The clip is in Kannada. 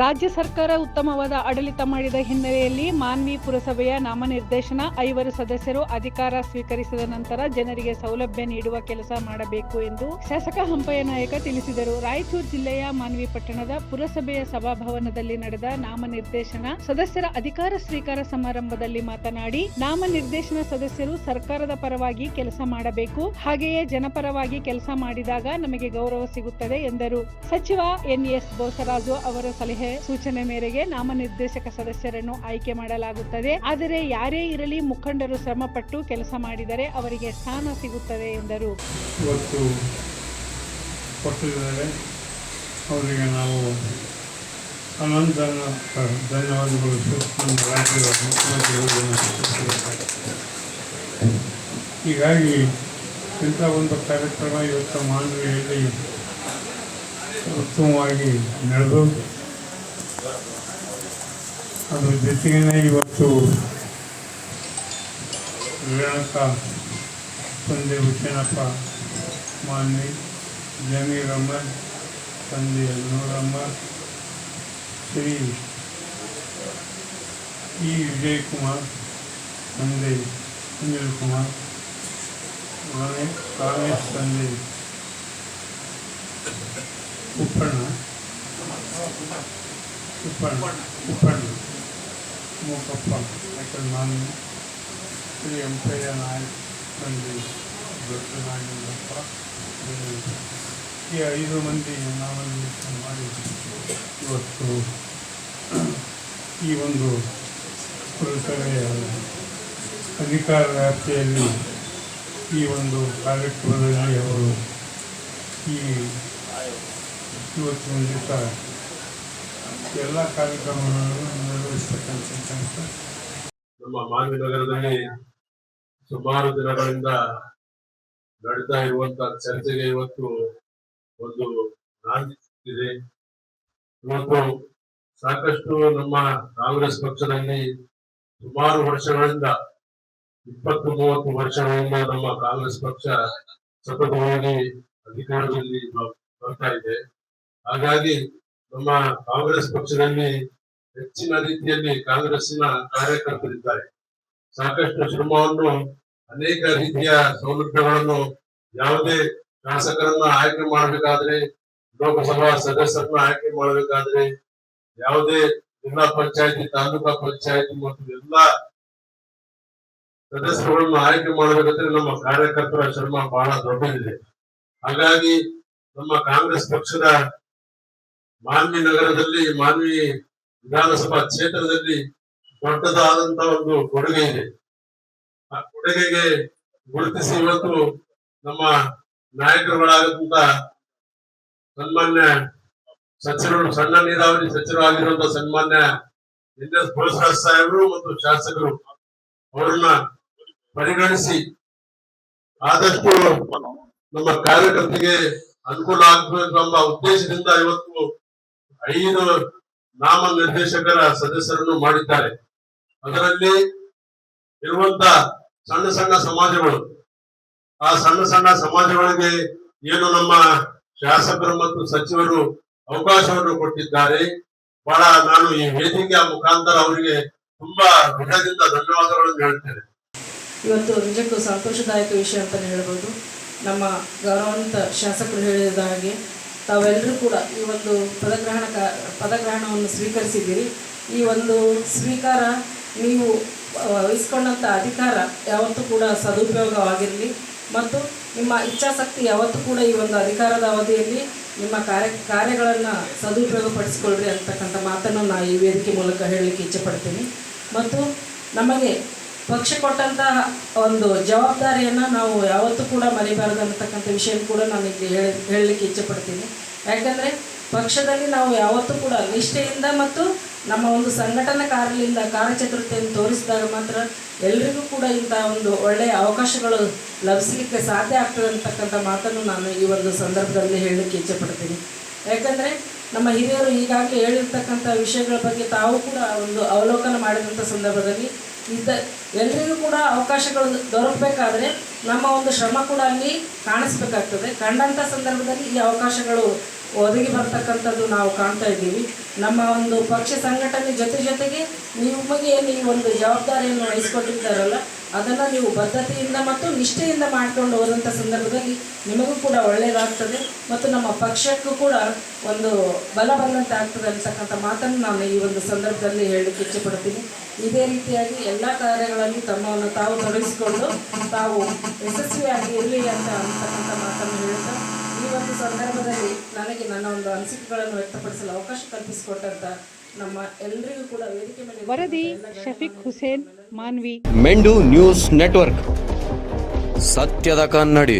ರಾಜ್ಯ ಸರ್ಕಾರ ಉತ್ತಮವಾದ ಆಡಳಿತ ಮಾಡಿದ ಹಿನ್ನೆಲೆಯಲ್ಲಿ ಮಾನ್ವಿ ಪುರಸಭೆಯ ನಾಮನಿರ್ದೇಶನ 5 ಸದಸ್ಯರು ಅಧಿಕಾರ ಸ್ವೀಕರಿಸಿದ ನಂತರ ಜನರಿಗೆ ಸೌಲಭ್ಯ ನೀಡುವ ಕೆಲಸ ಮಾಡಬೇಕು ಎಂದು ಶಾಸಕ ಹಂಪಯ್ಯ ನಾಯಕ ತಿಳಿಸಿದರು. ರಾಯಚೂರು ಜಿಲ್ಲೆಯ ಮಾನ್ವಿ ಪಟ್ಟಣದ ಪುರಸಭೆಯ ಸಭಾಭವನದಲ್ಲಿ ನಡೆದ ನಾಮನಿರ್ದೇಶನ ಸದಸ್ಯರ ಅಧಿಕಾರ ಸ್ವೀಕಾರ ಸಮಾರಂಭದಲ್ಲಿ ಮಾತನಾಡಿ, ನಾಮನಿರ್ದೇಶನ ಸದಸ್ಯರು ಸರ್ಕಾರದ ಪರವಾಗಿ ಕೆಲಸ ಮಾಡಬೇಕು, ಹಾಗೆಯೇ ಜನಪರವಾಗಿ ಕೆಲಸ ಮಾಡಿದಾಗ ನಮಗೆ ಗೌರವ ಸಿಗುತ್ತದೆ ಎಂದರು. ಸಚಿವ ಎನ್.ಎಸ್. ಬೋಸರಾಜು ಅವರ ಸಲಹೆ ಸೂಚನೆ ಮೇರೆಗೆ ನಾಮನಿರ್ದೇಶಕ ಸದಸ್ಯರನ್ನು ಆಯ್ಕೆ ಮಾಡಲಾಗುತ್ತದೆ. ಆದರೆ ಯಾರೇ ಇರಲಿ ಮುಖಂಡರು ಶ್ರಮಪಟ್ಟು ಕೆಲಸ ಮಾಡಿದರೆ ಅವರಿಗೆ ಸ್ಥಾನ ಸಿಗುತ್ತದೆ ಎಂದರು. ಇವತ್ತು ಕೊಟ್ಟಿದ್ದಾರೆ, ಅವರಿಗೆ ನಾವು ಅನಂತ ಧನ್ಯವಾದಗಳು. ಹೀಗಾಗಿ ಇಂಥ ಒಂದು ಕಾರ್ಯಕ್ರಮ ಇವತ್ತು ಮಾನ್ವಿಯಲ್ಲಿ ಉತ್ತಮವಾಗಿ ನಡೆದು ಅದ್ರ ಜೊತೆಗೇ ಇವತ್ತು ರೇಣುಕ ತಂದೆ ಹುಸೇನಪ್ಪ ಮಾನ್ವಿ, ಜಮೀರ್ ಅಹಮದ್ ತಂದೆ ನೂರಮ್ಮ, ಶ್ರೀ ಇ. ವಿಜಯಕುಮಾರ್ ತಂದೆ ಸುನಿಲ್ ಕುಮಾರ್, ಕಾಂಗ್ರೆಸ್ ತಂದೆ ಉಪ್ಪಣ್ಣ ಮೂಕಪ್ಪ, ಯಾಕಂದ್ರೆ ನಾನು ಶ್ರೀ ಹಂಪಯ್ಯ ನಾಯಕ್ ತಂದೆ ದೊಡ್ಡ ನಾಗೇಂದ್ರಪ್ಪ, ಈ 5 ಮಂದಿ ನಾಮನಿರ್ದೇಶನ ಮಾಡಿ ಇವತ್ತು ಈ ಒಂದು ಪುರಸಭೆಯ ಅಧಿಕಾರ ವ್ಯಾಪ್ತಿಯಲ್ಲಿ ಈ ಒಂದು ಕಾರ್ಯಕ್ರಮದಲ್ಲಿ ಅವರು ಇವತ್ತಿನ ದಿವಸ ಎಲ್ಲ ಕಾರ್ಯಕ್ರಮಗಳನ್ನು ನಿರ್ವಹಿಸ್ತಕ್ಕಂಥ ನಮ್ಮ ಮಾನ್ವಿ ನಗರದಲ್ಲಿ ಸುಮಾರು ದಿನಗಳಿಂದ ನಡೀತಾ ಇರುವಂತಹ ಚರ್ಚೆಗೆ ಇವತ್ತು ಒಂದು ನಾಂದಿದೆ. ಇವತ್ತು ಸಾಕಷ್ಟು ನಮ್ಮ ಕಾಂಗ್ರೆಸ್ ಪಕ್ಷದಲ್ಲಿ ಸುಮಾರು ವರ್ಷಗಳಿಂದ 20-30 ವರ್ಷಗಳಿಂದ ನಮ್ಮ ಕಾಂಗ್ರೆಸ್ ಪಕ್ಷ ಸತತವಾಗಿ ಅಧಿಕಾರದಲ್ಲಿ ಬರ್ತಾ ಇದೆ. ಹಾಗಾಗಿ ನಮ್ಮ ಕಾಂಗ್ರೆಸ್ ಪಕ್ಷದಲ್ಲಿ ಹೆಚ್ಚಿನ ರೀತಿಯಲ್ಲಿ ಕಾಂಗ್ರೆಸ್ಸಿನ ಕಾರ್ಯಕರ್ತರಿದ್ದಾರೆ. ಸಾಕಷ್ಟು ಶ್ರಮವನ್ನು, ಅನೇಕ ರೀತಿಯ ಸೌಲಭ್ಯಗಳನ್ನು, ಯಾವುದೇ ಶಾಸಕರನ್ನ ಆಯ್ಕೆ ಮಾಡಬೇಕಾದ್ರೆ, ಲೋಕಸಭಾ ಸದಸ್ಯರನ್ನ ಆಯ್ಕೆ ಮಾಡಬೇಕಾದ್ರೆ, ಯಾವುದೇ ಜಿಲ್ಲಾ ಪಂಚಾಯತಿ, ತಾಲೂಕಾ ಪಂಚಾಯತಿ ಮತ್ತು ಎಲ್ಲಾ ಸದಸ್ಯರುಗಳನ್ನು ಆಯ್ಕೆ ಮಾಡಬೇಕಾದ್ರೆ ನಮ್ಮ ಕಾರ್ಯಕರ್ತರ ಶ್ರಮ ಬಹಳ ದೊಡ್ಡದಿದೆ. ಹಾಗಾಗಿ ನಮ್ಮ ಕಾಂಗ್ರೆಸ್ ಪಕ್ಷದ ಮಾನ್ವಿ ನಗರದಲ್ಲಿ, ಮಾನ್ವಿ ವಿಧಾನಸಭಾ ಕ್ಷೇತ್ರದಲ್ಲಿ ದೊಡ್ಡದಾದಂತ ಒಂದು ಕೊಡುಗೆ ಇದೆ. ಆ ಕೊಡುಗೆಗೆ ಗುರುತಿಸಿ ಇವತ್ತು ನಮ್ಮ ನಾಯಕರುಗಳಾದಂತ ಸನ್ಮಾನ್ಯ ಸಚಿವರು, ಸಣ್ಣ ನೀರಾವರಿ ಸಚಿವರಾಗಿರುವಂತಹ ಸನ್ಮಾನ್ಯ ಎನ್.ಎಸ್. ಬೋಸರಾಜ್ ಸಾಹೇಬರು ಮತ್ತು ಶಾಸಕರು ಅವರನ್ನ ಪರಿಗಣಿಸಿ ಆದಷ್ಟು ನಮ್ಮ ಕಾರ್ಯಕರ್ತರಿಗೆ ಅನುಕೂಲ ಆಗಬೇಕು ಎಂಬ ಉದ್ದೇಶದಿಂದ ಇವತ್ತು 5 ನಾಮನಿರ್ದೇಶಕರ ಸದಸ್ಯರನ್ನು ಮಾಡಿದ್ದಾರೆ. ಅದರಲ್ಲಿ ಇರುವಂತ ಸಣ್ಣ ಸಣ್ಣ ಸಮಾಜಗಳು, ಆ ಸಣ್ಣ ಸಮಾಜಗಳಿಗೆ ಏನು ನಮ್ಮ ಶಾಸಕರು ಮತ್ತು ಸಚಿವರು ಅವಕಾಶವನ್ನು ಕೊಟ್ಟಿದ್ದಾರೆ. ಬಹಳ ನಾನು ಈ ವೇದಿಕೆಯ ಮುಖಾಂತರ ಅವರಿಗೆ ತುಂಬಾ ಹೃದಯದಿಂದ ಧನ್ಯವಾದಗಳನ್ನು ಹೇಳ್ತೇನೆ. ಇವತ್ತು ನಿಜಕ್ಕೂ ಸಂತೋಷದಾಯಕ ವಿಷಯ ಅಂತಲೇ ಹೇಳ್ಬೋದು. ನಮ್ಮ ಗೌರವಾನ್ವಿತ ಶಾಸಕರು ಹೇಳಿದ ಹಾಗೆ ತಾವೆಲ್ಲರೂ ಕೂಡ ಈ ಒಂದು ಪದಗ್ರಹಣವನ್ನು ಸ್ವೀಕರಿಸಿದ್ದೀರಿ. ಈ ಒಂದು ಸ್ವೀಕಾರ, ನೀವು ವಹಿಸ್ಕೊಂಡಂಥ ಅಧಿಕಾರ ಯಾವತ್ತೂ ಕೂಡ ಸದುಪಯೋಗವಾಗಿರಲಿ ಮತ್ತು ನಿಮ್ಮ ಇಚ್ಛಾಶಕ್ತಿ ಯಾವತ್ತೂ ಕೂಡ ಈ ಒಂದು ಅಧಿಕಾರದ ಅವಧಿಯಲ್ಲಿ ನಿಮ್ಮ ಕಾರ್ಯಗಳನ್ನು ಸದುಪಯೋಗಪಡಿಸಿಕೊಳ್ಳ್ರಿ ಅಂತಕ್ಕಂಥ ಮಾತನ್ನು ನಾನು ಈ ವೇದಿಕೆ ಮೂಲಕ ಹೇಳಲಿಕ್ಕೆ ಇಚ್ಛೆಪಡ್ತೀನಿ. ಮತ್ತು ನಮಗೆ ಪಕ್ಷ ಕೊಟ್ಟಂತಹ ಒಂದು ಜವಾಬ್ದಾರಿಯನ್ನು ನಾವು ಯಾವತ್ತೂ ಕೂಡ ಮರಿಬಾರದು ಅನ್ನತಕ್ಕಂಥ ವಿಷಯ ಕೂಡ ನಾನು ಇಲ್ಲಿ ಹೇಳಲಿಕ್ಕೆ ಇಚ್ಛೆಪಡ್ತೀನಿ. ಯಾಕಂದರೆ ಪಕ್ಷದಲ್ಲಿ ನಾವು ಯಾವತ್ತೂ ಕೂಡ ನಿಷ್ಠೆಯಿಂದ ಮತ್ತು ನಮ್ಮ ಒಂದು ಸಂಘಟನಾ ಕಾರ್ಯಚತುರತೆಯನ್ನು ತೋರಿಸಿದಾಗ ಮಾತ್ರ ಎಲ್ರಿಗೂ ಕೂಡ ಇಂಥ ಒಂದು ಒಳ್ಳೆಯ ಅವಕಾಶಗಳು ಲಭಿಸಲಿಕ್ಕೆ ಸಾಧ್ಯ ಆಗ್ತದೆ ಅಂತಕ್ಕಂಥ ಮಾತನ್ನು ನಾನು ಈ ಒಂದು ಸಂದರ್ಭದಲ್ಲಿ ಹೇಳಲಿಕ್ಕೆ ಇಚ್ಛೆಪಡ್ತೀನಿ. ಯಾಕಂದರೆ ನಮ್ಮ ಹಿರಿಯರು ಈಗಾಗಲೇ ಹೇಳಿರ್ತಕ್ಕಂಥ ವಿಷಯಗಳ ಬಗ್ಗೆ ತಾವು ಕೂಡ ಒಂದು ಅವಲೋಕನ ಮಾಡಿದಂಥ ಸಂದರ್ಭದಲ್ಲಿ ಎಲ್ರಿಗೂ ಕೂಡ ಅವಕಾಶಗಳು ದೊರಕಬೇಕಾದ್ರೆ ನಮ್ಮ ಒಂದು ಶ್ರಮ ಕೂಡ ಅಲ್ಲಿ ಕಾಣಿಸ್ಬೇಕಾಗ್ತದೆ. ಕಂಡಂಥ ಸಂದರ್ಭದಲ್ಲಿ ಈ ಅವಕಾಶಗಳು ಒದಗಿ ಬರ್ತಕ್ಕಂಥದ್ದು ನಾವು ಕಾಣ್ತಾ ಇದ್ದೀವಿ. ನಮ್ಮ ಒಂದು ಪಕ್ಷ ಸಂಘಟನೆ ಜೊತೆಗೆ ನಿಮಗೆ ನೀವು ಒಂದು ಜವಾಬ್ದಾರಿಯನ್ನು ವಹಿಸಿಕೊಟ್ಟಿದ್ದಾರಲ್ಲ, ಅದನ್ನು ನೀವು ಬದ್ಧತೆಯಿಂದ ಮತ್ತು ನಿಷ್ಠೆಯಿಂದ ಮಾಡ್ಕೊಂಡು ಹೋದಂಥ ಸಂದರ್ಭದಲ್ಲಿ ನಿಮಗೂ ಕೂಡ ಒಳ್ಳೆಯದಾಗ್ತದೆ ಮತ್ತು ನಮ್ಮ ಪಕ್ಷಕ್ಕೂ ಕೂಡ ಒಂದು ಬಲ ಬಂದಂತೆ ಆಗ್ತದೆ ಅಂತಕ್ಕಂಥ ಮಾತನ್ನು ನಾನು ಈ ಒಂದು ಸಂದರ್ಭದಲ್ಲಿ ಹೇಳಲಿಕ್ಕೆ ಇಚ್ಛೆಪಡ್ತೀನಿ. ಇದೇ ರೀತಿಯಾಗಿ ಎಲ್ಲ ಕಾರ್ಯಗಳಲ್ಲಿ ತಮ್ಮನ್ನು ತಾವು ತೊಡಗಿಸಿಕೊಂಡು ತಾವು ಯಶಸ್ವಿಯಾಗಿ ಇರಲಿ ಅಂತಕ್ಕಂಥ ಮಾತನ್ನು ಹೇಳ್ತಾ, ಈ ಒಂದು ಸಂದರ್ಭದಲ್ಲಿ ನನಗೆ ನನ್ನ ಒಂದು ಅನಿಸಿಕೆಗಳನ್ನು ವ್ಯಕ್ತಪಡಿಸಲು ಅವಕಾಶ ಕಲ್ಪಿಸಿಕೊಟ್ಟಂತ ನಮ್ಮ ಎಲ್ಲರಿಗೂ ಕೂಡ ವೇದಿಕೆ ಮೇಲೆ ವರದಿ ಶಫೀಕ್ ಹುಸೇನ್, ಮಾನ್ವಿ. ಮೆಂಡು ನ್ಯೂಸ್ ನೆಟ್ವರ್ಕ್, ಸತ್ಯದ ಕನ್ನಡಿ.